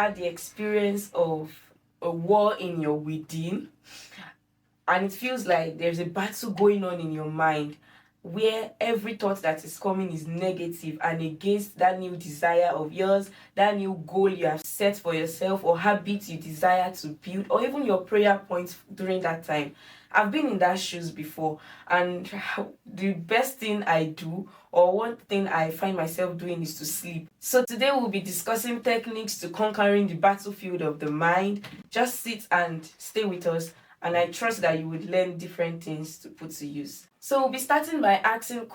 had the experience of a war in your within, and it feels like there's a battle going on in your mind where every thought that is coming is negative and against that new desire of yours, that new goal you have set for yourself, or habits you desire to build, or even your prayer points during that time. I've been in that shoes before, and the best thing I do, or one thing I find myself doing, is to sleep. So today we'll be discussing techniques to conquering the battlefield of the mind. Just sit and stay with us, and I trust that you would learn different things to put to use. So we'll be starting by asking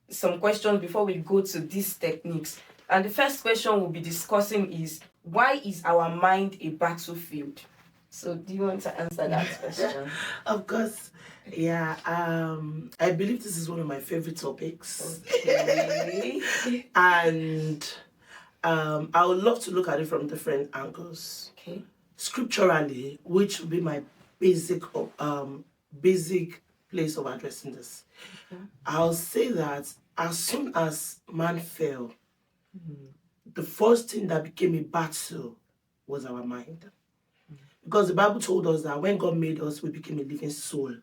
some questions before we go to these techniques. And the first question we'll be discussing is, why is our mind a battlefield? So do you want to answer that question? Of course. Yeah. I believe this is one of my favorite topics. Okay. And I would love to look at it from different angles. Okay. Scripturally, which would be my basic place of addressing this. I'll say that as soon as man fell, the first thing that became a battle was our mind. Because the Bible told us that when God made us, we became a living soul.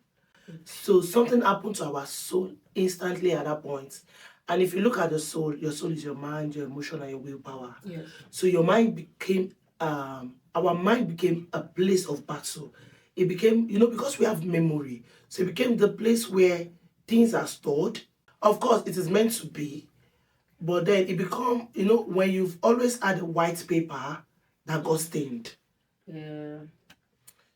So something happened to our soul instantly at that point. And if you look at the soul, your soul is your mind, your emotion, and your willpower. Yes. So your mind became, our mind became a place of battle. It became, because we have memory, so it became the place where things are stored. Of course, it is meant to be, but then it become, when you've always had a white paper that got stained. Yeah.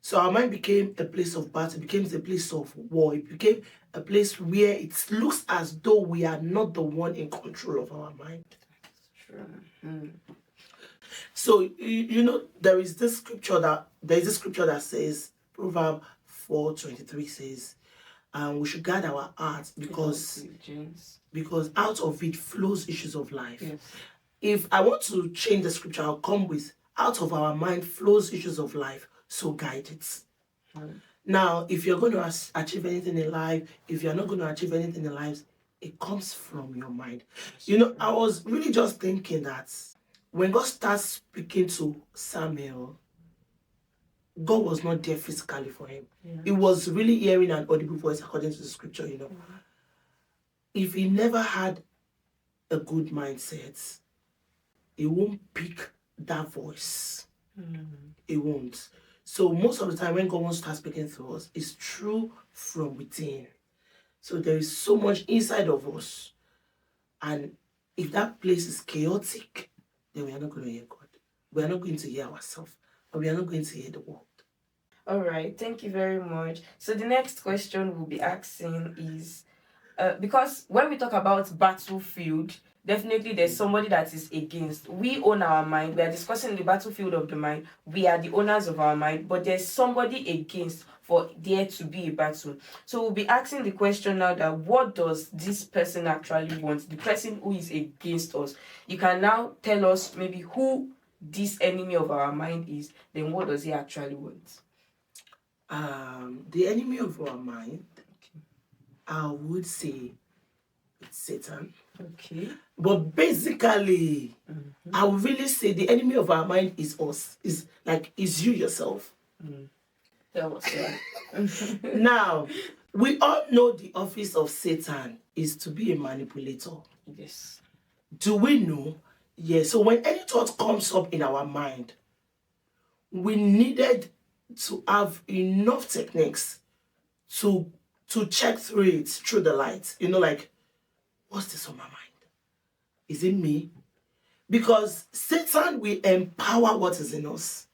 So our mind became a place of battle, it became a place of war, it became a place where it looks as though we are not the one in control of our mind. True. So, there is this scripture that says, Proverbs 4:23 says, we should guard our hearts because out of it flows issues of life. Yes. If I want to change the scripture, I'll come with, out of our mind flows issues of life, so guide it. Now, if you're going to achieve anything in life, if you're not going to achieve anything in life, it comes from your mind. I was really just thinking that when God starts speaking to Samuel, God was not there physically for him. Yeah. He was really hearing an audible voice according to the scripture, If he never had a good mindset, he won't pick that voice. He won't. So most of the time when God wants to start speaking to us, it's true from within. So there is so much inside of us. And if that place is chaotic, then we are not going to hear God. We are not going to hear ourselves. And we are not going to hear the world. All right. Thank you very much. So the next question we'll be asking is, because when we talk about battlefield, definitely there's somebody that is against. We own our mind. We are discussing the battlefield of the mind. We are the owners of our mind, but there's somebody against for there to be a battle. So we'll be asking the question now that, what does this person actually want? The person who is against us. You can now tell us maybe who this enemy of our mind is, then what does he actually want? The enemy of our mind, I would say it's Satan. Okay. But basically, I would really say the enemy of our mind is us. Is you yourself. That was right. Now, we all know the office of Satan is to be a manipulator. Yes. Do we know? Yes. So when any thought comes up in our mind, we needed to have enough techniques to check through it, through the light. What's this on my mind? Is it me? Because Satan will empower what is in us.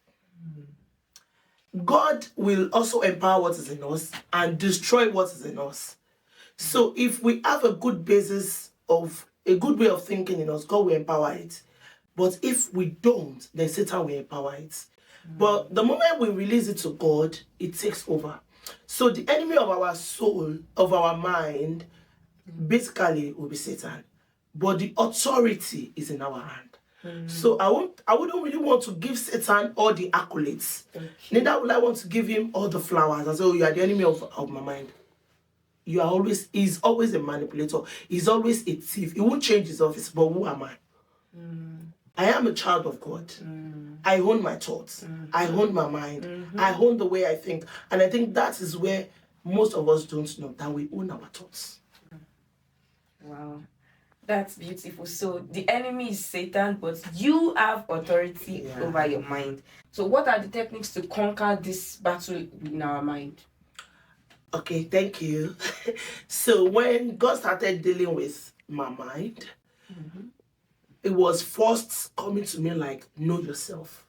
God will also empower what is in us and destroy what is in us. So if we have a good basis of a good way of thinking in us, God will empower it. But if we don't, then Satan will empower it. But the moment we release it to God, it takes over. So the enemy of our soul, of our mind, basically will be Satan. But the authority is in our hand. So I wouldn't really want to give Satan all the accolades. Okay. Neither would I want to give him all the flowers and say, oh, you are the enemy of my mind. He's always a manipulator. He's always a thief. He won't change his office, but who am I? I am a child of God. I own my thoughts. I own my mind. I own the way I think. And I think that is where most of us don't know that we own our thoughts. Wow. That's beautiful. So the enemy is Satan, but you have authority over your mind. So what are the techniques to conquer this battle in our mind? Okay, thank you. So when God started dealing with my mind, it was first coming to me like, know yourself.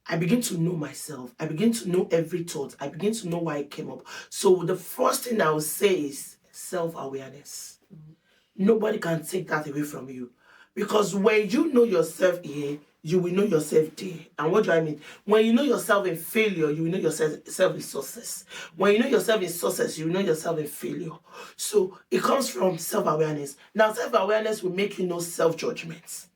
I begin to know myself. I begin to know every thought. I begin to know why it came up. So the first thing I would say is self-awareness. Nobody can take that away from you. Because when you know yourself here, you will know yourself there. And what do I mean? When you know yourself in failure, you will know yourself in success. When you know yourself in success, you will know yourself in failure. So it comes from self-awareness. Now, self-awareness will make you know self-judgment.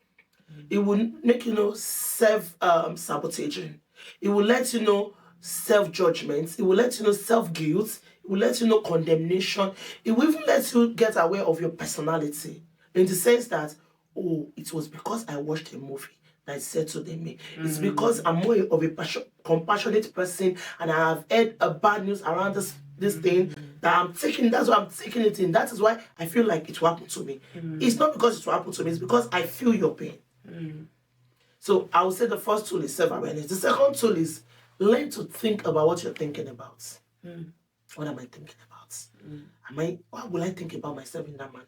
It will make you know self-sabotaging. It will let you know self-judgment. It will let you know self-guilt. It will let you know condemnation. It will even let you get aware of your personality in the sense that, oh, it was because I watched a movie that settled in me. It's because I'm more of a compassionate person and I have heard a bad news around this thing that I'm taking. That's why I'm taking it in. That is why I feel like it will happen to me. It's not because it will happen to me. It's because I feel your pain. So I would say the first tool is self-awareness. The second tool is learn to think about what you're thinking about. What am I thinking about? Why will I think about myself in that manner?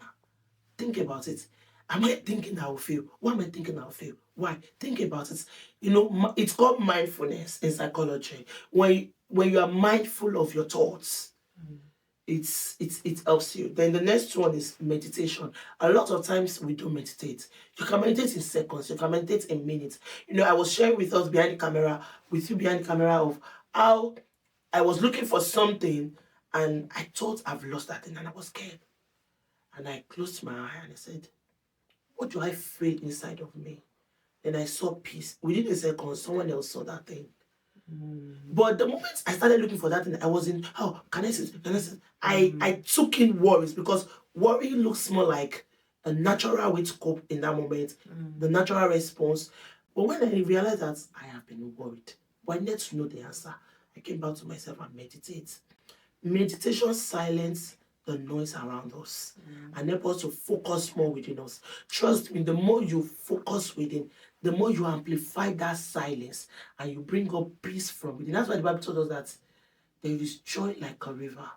Think about it. Am I thinking I will fail? Why am I thinking I will fail? Why? Think about it. You know, it's called mindfulness in psychology. When you are mindful of your thoughts, it helps you. Then the next one is meditation. A lot of times we don't meditate. You can meditate in seconds. You can meditate in minutes. You know, I was sharing with you behind the camera of how I was looking for something and I thought I've lost that thing and I was scared. And I closed my eye and I said, what do I feel inside of me? Then I saw peace. Within a second, someone else saw that thing. But the moment I started looking for that thing, I was in, oh, can I sit? Can I sit? I took in worries because worry looks more like a natural way to cope in that moment, the natural response. But when I realized that I have been worried, but I need to know the answer, I came back to myself and meditate. Meditation silence the noise around us and help us to focus more within us. Trust me, the more you focus within, the more you amplify that silence and you bring up peace from within. That's why the Bible told us that there is joy like a river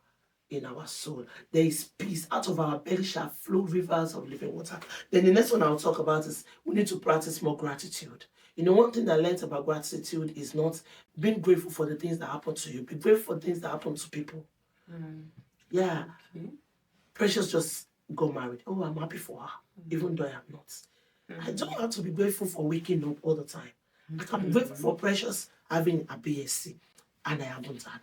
in our soul. There is peace. Out of our belly shall flow rivers of living water. Then the next one I'll talk about is we need to practice more gratitude. You know, one thing I learned about gratitude is not being grateful for the things that happen to you. Be grateful for things that happen to people. Yeah. Okay. Precious just got married. Oh, I'm happy for her, even though I am not. I don't have to be grateful for waking up all the time. I can be grateful for Precious having a BSc, and I haven't had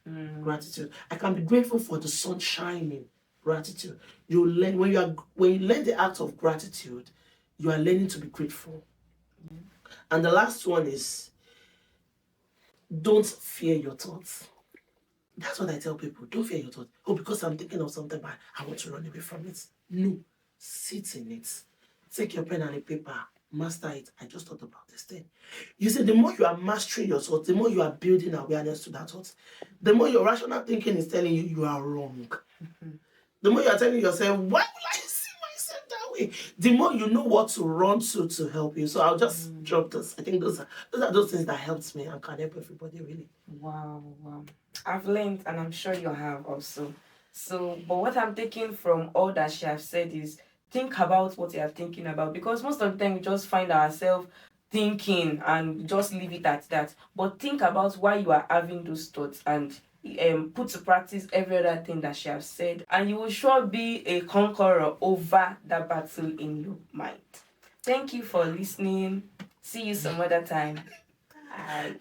mine. Gratitude. I can be grateful for the sun shining. Gratitude. You learn when you learn the act of gratitude, you are learning to be grateful. And the last one is don't fear your thoughts. That's what I tell people. Don't fear your thoughts. Oh, because I'm thinking of something bad, I want to run away from it. No. Sit in it. Take your pen and a paper. Master it. I just thought about this thing. You see, the more you are mastering your thoughts, the more you are building awareness to that thought, the more your rational thinking is telling you you are wrong. The more you are telling yourself, why will I see myself that way? The more you know what to run to help you. So I'll just drop this. I think those are those things that helps me and can help everybody really. Wow. I've learned, and I'm sure you have also. So, but what I'm taking from all that she has said is think about what you are thinking about, because most of the time we just find ourselves thinking and just leave it at that. But think about why you are having those thoughts and put to practice every other thing that she has said, and you will sure be a conqueror over that battle in your mind. Thank you for listening. See you some other time. Bye.